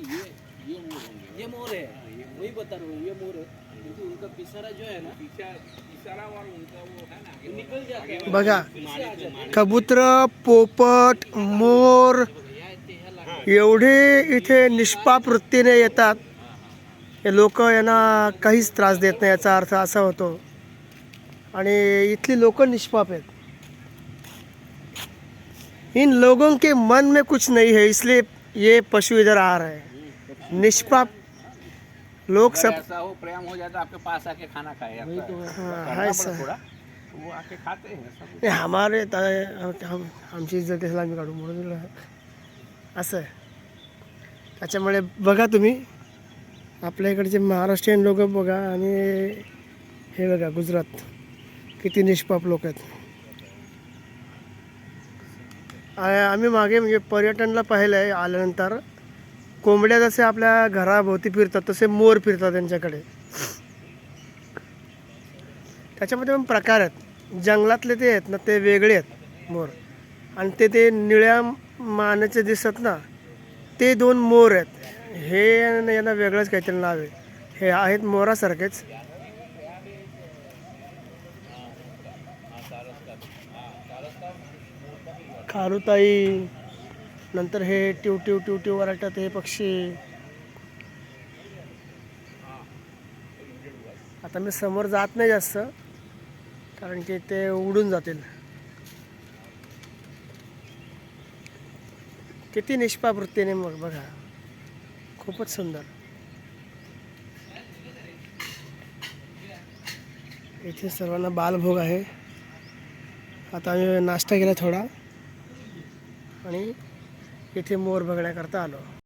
ये मोर है, वही बता रहा हूँ, ये मोर है क्योंकि उनका पिसारा जो है ना, पिसारा और उनका वो है ना, निकल जाता है बघा कबूतर, पोपट, मोर एवढे इथे निष्पाप वृत्तीने येतात. हे लोक यांना काहीच त्रास देत नाही, याचा अर्थ असा होतो. आणि इथली लोक निष्पाप आहेत. इन लोगों के मन में कुछ नहीं है, इसलिए ये पशु इधर आ रहे हैं. निष्पाप लोग सब ऐसा हो प्रेम हो जाता आपके पास आके खाना खाए. हाँ है सर. थोड़ा वो आके खाते हैं सब. नाही हमारे हम आमची इज्जत कशाला आम्ही काढू म्हणून दिलं आहे. असं आहे. त्याच्यामुळे बघा तुम्ही आपल्या इकडचे महाराष्ट्रीयन लोक बघा आणि हे बघा गुजरात किती निष्पाप लोक आहेत. आम्ही मागे म्हणजे पर्यटनला पाहिलं आहे, आल्यानंतर कोंबड्या जसे आपल्या घराभोवती फिरतात तसे मोर फिरतात त्यांच्याकडे. त्याच्यामध्ये पण प्रकार आहेत. जंगलातले ते आहेत ना ते वेगळे आहेत मोर, आणि ते निळ्या मानेचे दिसतात ना ते दोन मोर आहेत. हे यांना वेगळंच काहीतरी नाव आहे. हे आहेत मोरासारखेच. खारुताई, नंतर हे टिव टिव टिव टिव वरटतात हे पक्षी. आता मी समोर जात नाही जास्त, कारण की ते उडून जातील. किती निष्पाप वृत्तीने मग बघा, खूपच सुंदर. इथे सर्वांना बालभोग आहे. आता आम्ही नाश्ता केला थोडा आणि इथे मोर बघण्याकरता आलो.